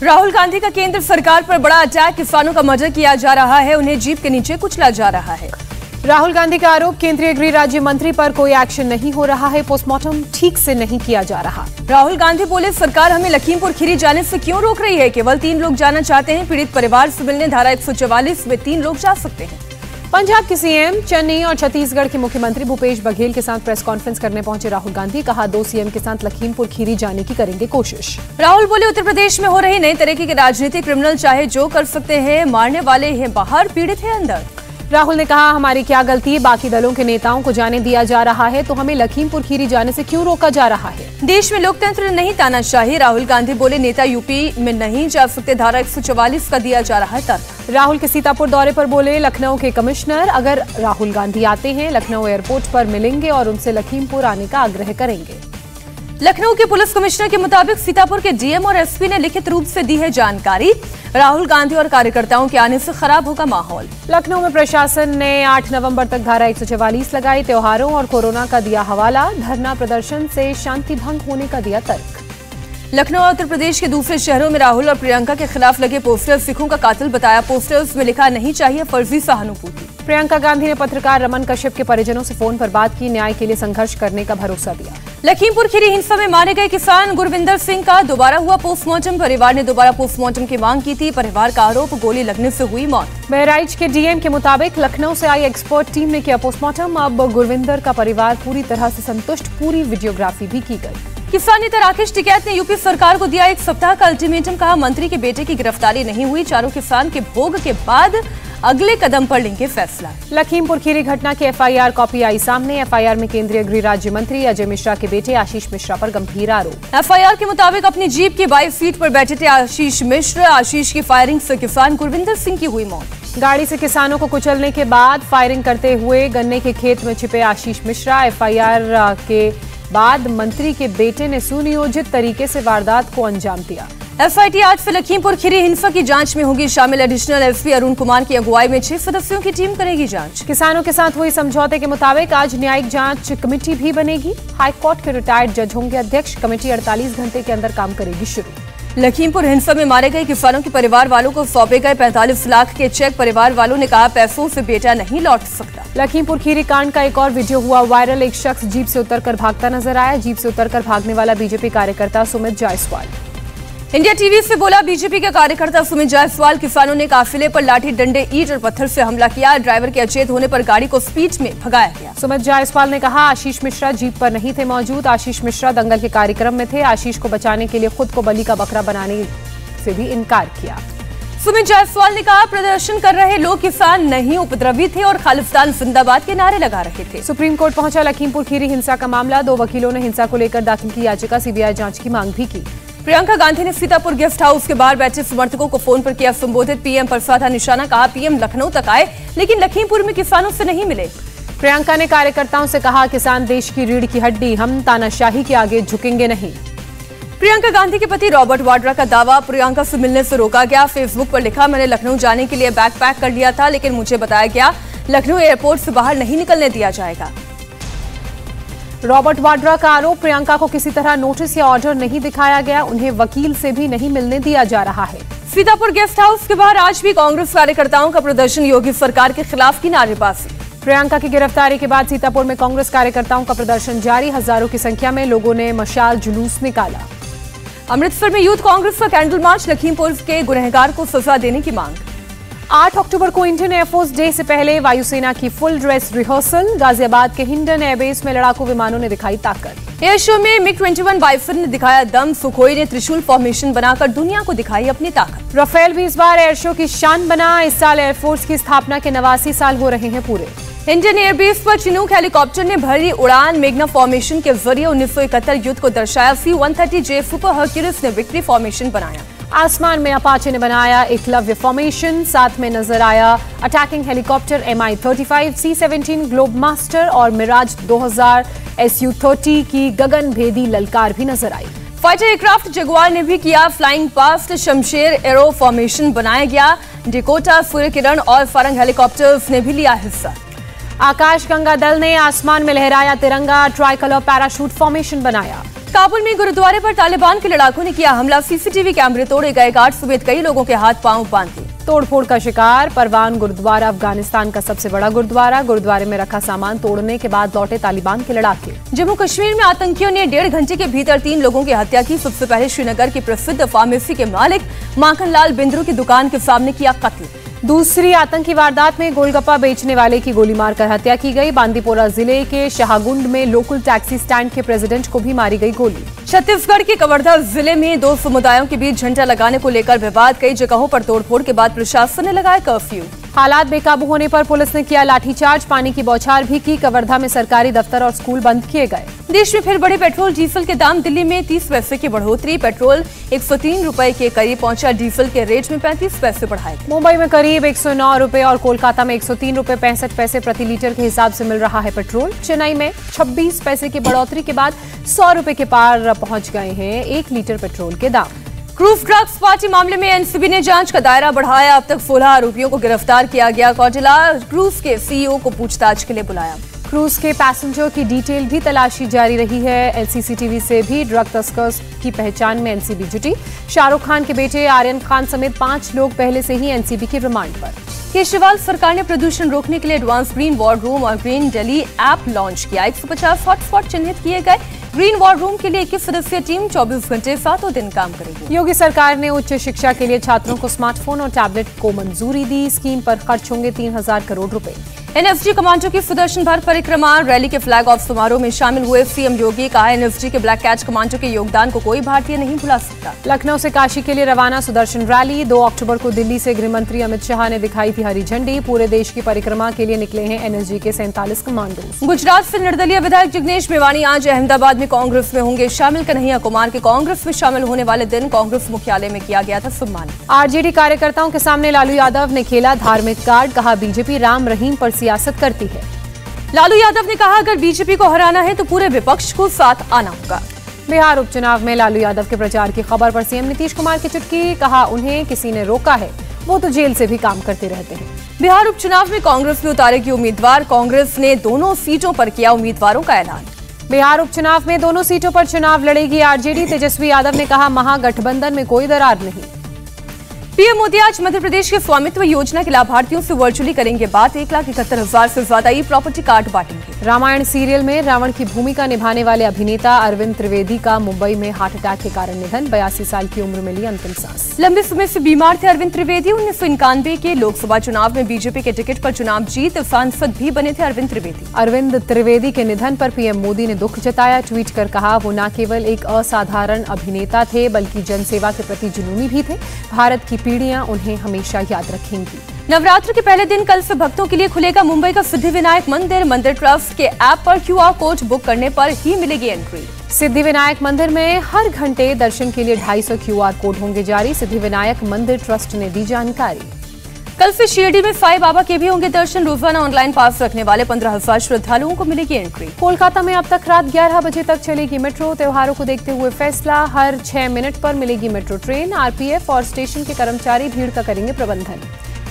राहुल गांधी का केंद्र सरकार पर बड़ा अटैक, किसानों का मर्डर किया जा रहा है, उन्हें जीप के नीचे कुचला जा रहा है। राहुल गांधी का आरोप, केंद्रीय गृह राज्य मंत्री पर कोई एक्शन नहीं हो रहा है, पोस्टमार्टम ठीक से नहीं किया जा रहा। राहुल गांधी बोले, सरकार हमें लखीमपुर खीरी जाने से क्यों रोक रही है? केवल 3 लोग जाना चाहते हैं, पीड़ित परिवार से मिलने धारा 144 में 3 लोग जा सकते हैं। पंजाब के सीएम, चेन्नई और छत्तीसगढ़ के मुख्यमंत्री भूपेश बघेल के साथ प्रेस कॉन्फ्रेंस करने पहुंचे राहुल गांधी, कहा 2 सीएम के साथ लखीमपुर खीरी जाने की करेंगे कोशिश। राहुल बोले, उत्तर प्रदेश में हो रही नई तरीके के राजनीतिक क्रिमिनल चाहे जो कर सकते हैं, मारने वाले हैं बाहर, पीड़ित है अंदर। राहुल ने कहा, हमारी क्या गलती है, बाकी दलों के नेताओं को जाने दिया जा रहा है तो हमें लखीमपुर खीरी जाने से क्यों रोका जा रहा है? देश में लोकतंत्र नहीं तानाशाही। राहुल गांधी बोले, नेता यूपी में नहीं जा सकते, धारा 144 का दिया जा रहा है तर्क। राहुल के सीतापुर दौरे पर बोले लखनऊ के कमिश्नर, अगर राहुल गांधी आते हैं लखनऊ एयरपोर्ट पर मिलेंगे और उनसे लखीमपुर आने का आग्रह करेंगे। लखनऊ के पुलिस कमिश्नर के मुताबिक सीतापुर के डीएम और एसपी ने लिखित रूप से दी है जानकारी, राहुल गांधी और कार्यकर्ताओं के आने से खराब होगा माहौल। लखनऊ में प्रशासन ने 8 नवंबर तक धारा 144 लगाई, त्योहारों और कोरोना का दिया हवाला, धरना प्रदर्शन से शांति भंग होने का दिया तर्क। लखनऊ और उत्तर प्रदेश के दूसरे शहरों में राहुल और प्रियंका के खिलाफ लगे पोस्टर सिखों का कातिल बताया, पोस्टर्स में लिखा, नहीं चाहिए फर्जी सहानुभूति। प्रियंका गांधी ने पत्रकार रमन कश्यप के परिजनों से फोन पर बात की, न्याय के लिए संघर्ष करने का भरोसा दिया। लखीमपुर खीरी हिंसा में मारे गए किसान गुरविंदर सिंह का दोबारा हुआ पोस्टमार्टम, परिवार ने दोबारा पोस्टमार्टम की मांग की थी, परिवार का आरोप, गोली लगने से हुई मौत। बहराइच के डीएम के मुताबिक लखनऊ से आई एक्सपर्ट टीम ने किया पोस्टमार्टम, अब गुरविंदर का परिवार पूरी तरह से संतुष्ट, पूरी वीडियोग्राफी भी की गई। किसान नेता राकेश टिकैत ने यूपी सरकार को दिया 1 सप्ताह का अल्टीमेटम, कहा मंत्री के बेटे की गिरफ्तारी नहीं हुई, चारों किसान के भोग के बाद अगले कदम पर लेंगे फैसला। लखीमपुर खीरी घटना की एफआईआर कॉपी आई सामने, एफआईआर में केंद्रीय गृह राज्य मंत्री अजय मिश्रा के बेटे आशीष मिश्रा पर गंभीर आरोप। एफआईआर के मुताबिक अपनी जीप की 22 सीट पर बैठे थे आशीष मिश्र, आशीष की फायरिंग से किसान गुरविंदर सिंह की हुई मौत। गाड़ी से किसानों को कुचलने के बाद फायरिंग करते हुए गन्ने के खेत में छिपे आशीष मिश्रा, एफआईआर के बाद मंत्री के बेटे ने सुनियोजित तरीके से वारदात को अंजाम दिया। एसआईटी आज से लखीमपुर खीरी हिंसा की जांच में होगी शामिल, एडिशनल एसपी अरुण कुमार की अगुवाई में 6 सदस्यों की टीम करेगी जांच। किसानों के साथ हुई समझौते के मुताबिक आज न्यायिक जांच कमेटी भी बनेगी, हाईकोर्ट के रिटायर्ड जज होंगे अध्यक्ष, कमेटी 48 घंटे के अंदर काम करेगी शुरू। लखीमपुर हिंसा में मारे गए किसानों के परिवार वालों को सौंपे गए 45 लाख के चेक, परिवार वालों ने कहा, पैसों से बेटा नहीं लौट सकता। लखीमपुर खीरी कांड का एक और वीडियो हुआ वायरल, एक शख्स जीप से उतरकर भागता नजर आया, जीप से उतरकर भागने वाला बीजेपी कार्यकर्ता सुमित जायसवाल। इंडिया टीवी से बोला बीजेपी के कार्यकर्ता सुमित जायसवाल, किसानों ने काफिले पर लाठी डंडे, ईंट और पत्थर से हमला किया, ड्राइवर के अचेत होने पर गाड़ी को स्पीड में भगाया गया। सुमित जायसवाल ने कहा, आशीष मिश्रा जीप पर नहीं थे मौजूद, आशीष मिश्रा दंगल के कार्यक्रम में थे, आशीष को बचाने के लिए खुद को बलि का बकरा बनाने से भी इनकार किया। सुमित जायसवाल ने कहा, प्रदर्शन कर रहे लोग किसान नहीं उपद्रवी थे और खालिस्तान जिंदाबाद के नारे लगा रहे थे। सुप्रीम कोर्ट पहुंचा लखीमपुर खीरी हिंसा का मामला, 2 वकीलों ने हिंसा को लेकर दाखिल की याचिका, सीबीआई जांच की मांग भी की। प्रियंका गांधी ने सीतापुर गेस्ट हाउस के बाहर बैठे समर्थकों को फोन पर किया संबोधित, पीएम पर साधा निशाना, कहा पीएम लखनऊ तक आए लेकिन लखीमपुर में किसानों से नहीं मिले। प्रियंका ने कार्यकर्ताओं से कहा, किसान देश की रीढ़ की हड्डी, हम तानाशाही के आगे झुकेंगे नहीं। प्रियंका गांधी के पति रॉबर्ट वाड्रा का दावा, प्रियंका से मिलने से रोका गया, फेसबुक पर लिखा, मैंने लखनऊ जाने के लिए बैग पैक कर लिया था लेकिन मुझे बताया गया लखनऊ एयरपोर्ट से बाहर नहीं निकलने दिया जाएगा। रॉबर्ट वाड्रा का आरोप, प्रियंका को किसी तरह नोटिस या ऑर्डर नहीं दिखाया गया, उन्हें वकील से भी नहीं मिलने दिया जा रहा है। सीतापुर गेस्ट हाउस के बाहर आज भी कांग्रेस कार्यकर्ताओं का प्रदर्शन, योगी सरकार के खिलाफ की नारेबाजी। प्रियंका की गिरफ्तारी के बाद सीतापुर में कांग्रेस कार्यकर्ताओं का प्रदर्शन जारी, हजारों की संख्या में लोगों ने मशाल जुलूस निकाला। अमृतसर में यूथ कांग्रेस का कैंडल मार्च, लखीमपुर के गुनहगार को सजा देने की मांग। 8 अक्टूबर को इंडियन एयरफोर्स डे से पहले वायुसेना की फुल ड्रेस रिहर्सल, गाजियाबाद के हिंडन एयरबेस में लड़ाकू विमानों ने दिखाई ताकत। एयर शो में मिग 21 बाइफन ने दिखाया दम, सुखोई ने त्रिशूल फॉर्मेशन बनाकर दुनिया को दिखाई अपनी ताकत। राफेल भी इस बार एयर शो की शान बना, इस साल एयरफोर्स की स्थापना के 89 साल हो रहे हैं पूरे। इंडियन एयरबेस पर चिनूक हेलीकॉप्टर ने भरी उड़ान, मेघना फॉर्मेशन के जरिए 1971 युद्ध को दर्शाया, C-130J सुपर हर्क्यूलिस ने विक्ट्री फॉर्मेशन बनाया। आसमान में अपाचे ने बनाया एकलव्य फॉर्मेशन, साथ में नजर आया attacking helicopter MI-35, C-17 globe master और मिराज 2000 Su-30 की गगन भेदी ललकार भी नजर आई। फाइटर एयरक्राफ्ट जगुआर ने भी किया flying past, Shamsher arrow formation बनाया गया, डिकोटा, सूर्य किरण और फरंग हेलीकॉप्टर्स ने भी लिया हिस्सा। आकाश गंगा दल ने आसमान में लहराया तिरंगा, ट्राई कलर पैराशूट फॉर्मेशन बनाया। काबुल में गुरुद्वारे पर तालिबान के लड़ाकों ने किया हमला, सीसीटीवी कैमरे तोड़े गए, गार्ड समेत कई लोगों के हाथ पांव बांधे। तोड़फोड़ का शिकार परवान गुरुद्वारा अफगानिस्तान का सबसे बड़ा गुरुद्वारा, गुरुद्वारे में रखा सामान तोड़ने के बाद लौटे तालिबान के लड़ाके। जम्मू कश्मीर में आतंकियों ने 1.5 घंटे के भीतर 3 लोगों की हत्या की। सबसे पहले श्रीनगर की प्रसिद्ध फार्मेसी के मालिक माखनलाल बिंद्रू की दुकान के सामने किया कत्ल। दूसरी आतंकी वारदात में गोलगप्पा बेचने वाले की गोली मारकर हत्या की गई। बांदीपोरा जिले के शाहगुंड में लोकल टैक्सी स्टैंड के प्रेसिडेंट को भी मारी गई गोली। छत्तीसगढ़ के कवर्धा जिले में 2 समुदायों के बीच झंडा लगाने को लेकर विवाद, कई जगहों पर तोड़फोड़ के बाद प्रशासन ने लगाया कर्फ्यू। हालात बेकाबू होने पर पुलिस ने किया लाठीचार्ज, पानी की बौछार भी की। कवर्धा में सरकारी दफ्तर और स्कूल बंद किए गए। देश में फिर बढ़े पेट्रोल डीजल के दाम, दिल्ली में 30 पैसे की बढ़ोतरी, पेट्रोल 103 रुपए के करीब पहुंचा, डीजल के रेट में 35 पैसे बढ़ाए। मुंबई में करीब 109 रुपए और कोलकाता में 103 रुपए 65 पैसे प्रति लीटर के हिसाब से मिल रहा है पेट्रोल। चेन्नई में 26 पैसे की बढ़ोतरी के बाद 100 रुपए के पार पहुंच गए हैं 1 लीटर पेट्रोल के दाम। क्रूज ड्रग्स पार्टी मामले में एनसीबी ने जांच का दायरा बढ़ाया, अब तक 16 आरोपियों को गिरफ्तार किया गया। कौटिला क्रूज के सीईओ को पूछताछ के लिए बुलाया। क्रूज के पैसेंजर की डिटेल भी तलाशी जारी रही है। सीसीटीवी से भी ड्रग तस्कर्स की पहचान में एनसीबी जुटी। शाहरुख खान के बेटे आर्यन खान समेत 5 लोग पहले से ही एनसीबी की रिमांड पर। केजरीवाल सरकार ने प्रदूषण रोकने के लिए एडवांस ग्रीन वॉर रूम और ग्रीन दिल्ली ऐप लॉन्च किया। 150 हॉटस्पॉट चिन्हित किए गए। ग्रीन वॉर रूम के लिए 21 सदस्यीय टीम 24 घंटे 7 दिन काम करेगी। योगी सरकार ने उच्च शिक्षा के लिए छात्रों को स्मार्टफोन और टैबलेट को मंजूरी दी। स्कीम पर खर्च होंगे 3000 करोड़ रुपए। एनएसजी कमांडो की सुदर्शन भारत परिक्रमा रैली के फ्लैग ऑफ समारोह में शामिल हुए सीएम योगी। कहा, एनएसजी के ब्लैक कैच कमांडो के योगदान को कोई भारतीय नहीं भुला सकता। लखनऊ से काशी के लिए रवाना सुदर्शन रैली। 2 अक्टूबर को दिल्ली से गृह मंत्री अमित शाह ने दिखाई थी हरी झंडी। पूरे देश की परिक्रमा के लिए निकले हैं एनएसजी के 47 कमांडो। गुजरात से निर्दलीय विधायक जिग्नेश मेवाणी आज अहमदाबाद में कांग्रेस में होंगे शामिल। कन्हैया कुमार के कांग्रेस में शामिल होने वाले दिन कांग्रेस मुख्यालय में किया गया था सम्मान। आरजेडी कार्यकर्ताओं के सामने लालू यादव ने खेला धार्मिक कार्ड। कहा, बीजेपी राम रहीम पर सियासत करती है। लालू यादव ने कहा, अगर बीजेपी को हराना है तो पूरे विपक्ष को साथ आना होगा। बिहार उपचुनाव में लालू यादव के प्रचार की खबर पर सीएम नीतीश कुमार की चुटकी। कहा, उन्हें किसी ने रोका है, वो तो जेल से भी काम करते रहते हैं। बिहार उपचुनाव में कांग्रेस में उतारेगी उम्मीदवार। कांग्रेस ने दोनों सीटों पर किया उम्मीदवारों का ऐलान। बिहार उपचुनाव में दोनों सीटों पर चुनाव लड़ेगी आरजेडी। तेजस्वी यादव ने कहा, महागठबंधन में कोई दरार नहीं। पीएम मोदी आज मध्य प्रदेश के स्वामित्व योजना के लाभार्थियों से वर्चुअली करेंगे बात। 1,71,000 से ज्यादा ई प्रॉपर्टी कार्ड बांटेंगे। रामायण सीरियल में रावण की भूमिका निभाने वाले अभिनेता अरविंद त्रिवेदी का मुंबई में हार्ट अटैक के कारण निधन। 82 साल की उम्र में ली अंतिम सांस। लंबे समय से बीमार थे अरविंद त्रिवेदी। 1991 के लोकसभा चुनाव में बीजेपी के टिकट पर चुनाव जीत सांसद भी बने थे अरविंद त्रिवेदी। अरविंद त्रिवेदी के निधन पर पीएम मोदी ने दुख जताया। ट्वीट कर कहा, वो न केवल एक असाधारण अभिनेता थे बल्कि जनसेवा के प्रति जुनूनी भी थे। भारत की पीढ़ियां उन्हें हमेशा याद रखेंगी। नवरात्र के पहले दिन कल से भक्तों के लिए खुलेगा मुंबई का सिद्धिविनायक मंदिर। मंदिर ट्रस्ट के ऐप पर QR कोड बुक करने पर ही मिलेगी एंट्री। सिद्धिविनायक मंदिर में हर घंटे दर्शन के लिए 250 QR कोड होंगे जारी। सिद्धिविनायक मंदिर ट्रस्ट ने दी जानकारी। कल से शिरडी में साईं बाबा के भी होंगे दर्शन। रोजाना ऑनलाइन पास रखने वाले 15,000 श्रद्धालुओं को मिलेगी एंट्री। कोलकाता में अब तक रात 11 बजे तक चलेगी मेट्रो। त्योहारों को देखते हुए फैसला, हर 6 मिनट पर मिलेगी मेट्रो ट्रेन। आरपीएफ और स्टेशन के कर्मचारी भीड़ का करेंगे प्रबंधन।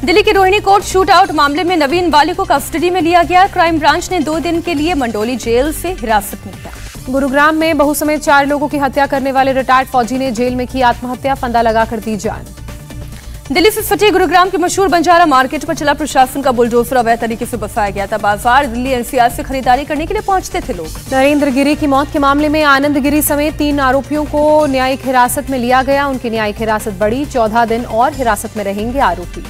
दिल्ली के रोहिणी कोर्ट शूट आउट मामले में नवीन वाली को कस्टडी में लिया गया। क्राइम ब्रांच ने 2 दिन के लिए मंडोली जेल से हिरासत में लिया। गुरुग्राम में बहू समेत 4 लोगों की हत्या करने वाले रिटायर्ड फौजी ने जेल में की आत्महत्या, फंदा लगाकर दी जान। दिल्ली से सटे गुरुग्राम के मशहूर बंजारा मार्केट पर चला प्रशासन का बुलडोजर। अवैध तरीके से बसाया गया था बाजार। दिल्ली एनसीआर से खरीदारी करने के लिए पहुंचते थे लोग। नरेंद्र गिरी की मौत के मामले में आनंद गिरी समेत 3 आरोपियों को न्यायिक हिरासत में लिया गया। उनकी न्यायिक हिरासत बढ़ी, 14 दिन और हिरासत में रहेंगे आरोपी।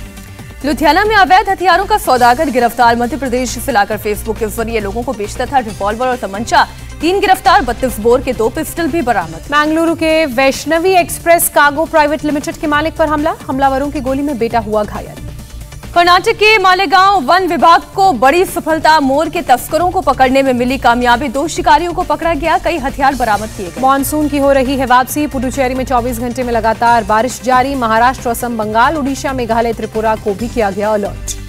लुधियाना में अवैध हथियारों का सौदागर गिरफ्तार। मध्य प्रदेश से लाकर फेसबुक के जरिए लोगों को बेचता था रिवॉल्वर और तमंचा। 3 गिरफ्तार, 32 बोर के 2 पिस्टल भी बरामद। बेंगलुरु के Vaishnavi express cargo private limited के मालिक पर हमला। हमलावरों की गोली में बेटा हुआ घायल। कर्नाटक के मालेगांव वन विभाग को बड़ी सफलता। मोर के तस्करों को पकड़ने में मिली कामयाबी। 2 शिकारियों को पकड़ा गया, कई हथियार बरामद किए गए। मानसून की हो रही है वापसी। पुडुचेरी में 24 घंटे में लगातार बारिश जारी। महाराष्ट्र, असम, बंगाल, उड़ीसा, मेघालय, त्रिपुरा को भी किया गया अलर्ट।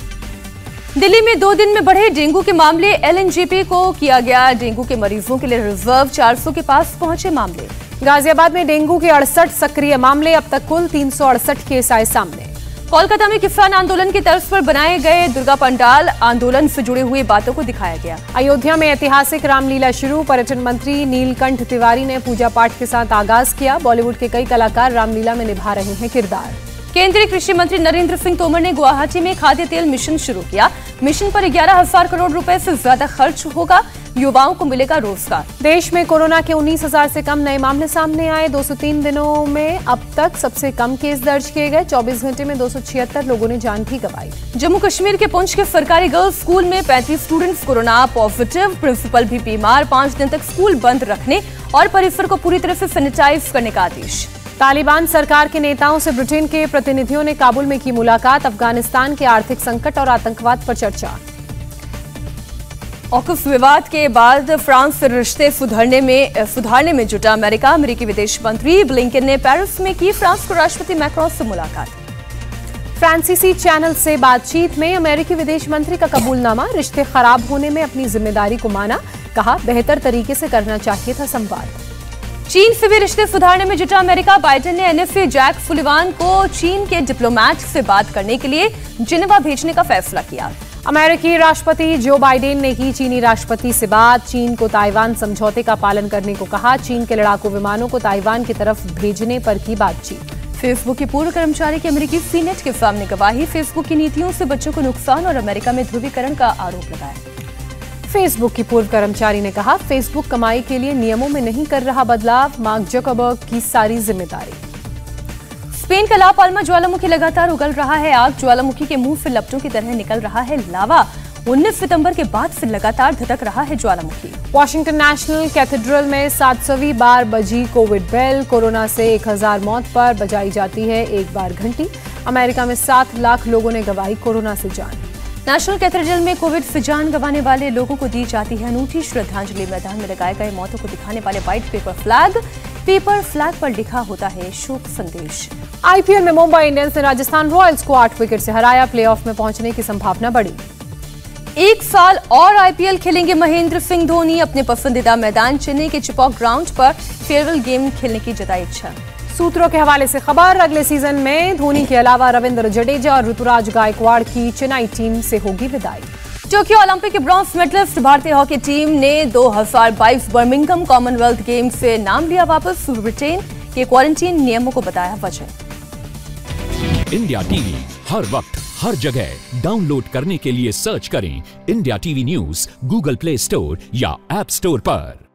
दिल्ली में 2 दिन में बढ़े डेंगू के मामले। एलएनजेपी को किया गया डेंगू के मरीजों के लिए रिजर्व। 400 के पास पहुंचे मामले। गाजियाबाद में डेंगू के 68 सक्रिय मामले। अब तक कुल 368 केस आए सामने। कोलकाता में किसान आंदोलन की तर्ज पर बनाए गए दुर्गा पंडाल, आंदोलन से जुड़ी हुई बातों को दिखाया गया। अयोध्या में ऐतिहासिक रामलीला शुरू, पर्यटन मंत्री नीलकंठ तिवारी ने पूजा पाठ के साथ आगाज किया। बॉलीवुड के कई कलाकार रामलीला में निभा रहे हैं किरदार। केंद्रीय कृषि मंत्री नरेंद्र सिंह तोमर ने गुवाहाटी में खाद्य तेल मिशन शुरू किया। मिशन पर 11,000 करोड़ रुपए से ज्यादा खर्च होगा, युवाओं को मिलेगा रोजगार। देश में कोरोना के 19,000 से कम नए मामले सामने आए। 203 दिनों में अब तक सबसे कम केस दर्ज किए गए। 24 घंटे में 276 लोगों ने जान भी गंवाई। जम्मू कश्मीर के पुंछ के सरकारी गर्ल्स स्कूल में 35 स्टूडेंट्स कोरोना पॉजिटिव, प्रिंसिपल भी बीमार। 5 दिन तक स्कूल बंद रखने और परिसर को पूरी तरह से सैनिटाइज करने का आदेश। तालिबान सरकार के नेताओं से ब्रिटेन के प्रतिनिधियों ने काबुल में की मुलाकात। अफगानिस्तान के आर्थिक संकट और आतंकवाद पर चर्चा। ऑकफ विवाद के बाद फ्रांस से रिश्ते सुधारने में जुटा अमेरिका। अमेरिकी विदेश मंत्री ब्लिंकन ने पेरिस में की फ्रांस के राष्ट्रपति मैक्रोन से मुलाकात। फ्रांसीसी चैनल से बातचीत में अमेरिकी विदेश मंत्री का कबूलनामा, रिश्ते खराब होने में अपनी जिम्मेदारी को माना, कहा बेहतर तरीके से करना चाहिए था संवाद। चीन से भी रिश्ते सुधारने में जुटा अमेरिका। बाइडेन ने एनएसए जैक सुलिवान को चीन के डिप्लोमैट से बात करने के लिए जिनेवा भेजने का फैसला किया। अमेरिकी राष्ट्रपति जो बाइडेन ने की चीनी राष्ट्रपति से बात। चीन को ताइवान समझौते का पालन करने को कहा। चीन के लड़ाकू विमानों को ताइवान की तरफ भेजने पर की बातचीत। फेसबुक के पूर्व कर्मचारी की अमेरिकी सीनेट के सामने गवाही। फेसबुक की नीतियों से बच्चों को नुकसान और अमेरिका में ध्रुवीकरण का आरोप लगाया। फेसबुक की पूर्व कर्मचारी ने कहा, फेसबुक कमाई के लिए नियमों में नहीं कर रहा बदलाव, मार्क जकरबर्ग की सारी जिम्मेदारी। स्पेन का ला पाल्मा ज्वालामुखी लगातार उगल रहा है आग। ज्वालामुखी के मुंह से लपटों की तरह निकल रहा है लावा। 19 सितंबर के बाद से लगातार धधक रहा है ज्वालामुखी। वॉशिंगटन नेशनल कैथेड्रल में 700वीं बार बजी कोविड बेल। कोरोना से 1000 मौत पर बजाई जाती है एक बार घंटी। अमेरिका में 7 लाख लोगों ने गंवाई कोरोना से जान। नेशनल कैथेड्रल में कोविड से जान गंवाने वाले लोगों को दी जाती है अनूठी श्रद्धांजलि। मैदान में लगाए गए मौतों को दिखाने वाले व्हाइट पेपर फ्लैग पर लिखा होता है शोक संदेश। आईपीएल में मुंबई इंडियंस ने राजस्थान रॉयल्स को 8 विकेट से हराया। प्लेऑफ में पहुंचने की संभावना बढ़ी। 1 साल और आईपीएल खेलेंगे महेंद्र सिंह धोनी। अपने पसंदीदा मैदान चेन्नई के चिपॉक ग्राउंड पर फेयरवेल गेम खेलने की जताई इच्छा। सूत्रों के हवाले से खबर, अगले सीजन में धोनी के अलावा रविंद्र जडेजा और ऋतुराज गायकवाड़ की चेन्नई टीम से होगी विदाई। टोक्यो ओलंपिक के ब्रॉन्ज मेडलिस्ट भारतीय हॉकी टीम ने 2022 बर्मिंघम कॉमनवेल्थ गेम्स से नाम लिया वापस। ब्रिटेन के क्वारंटीन नियमों को बताया वजह। इंडिया टीवी हर वक्त हर जगह डाउनलोड करने के लिए सर्च करें India TV news Google play store या ऐप स्टोर पर।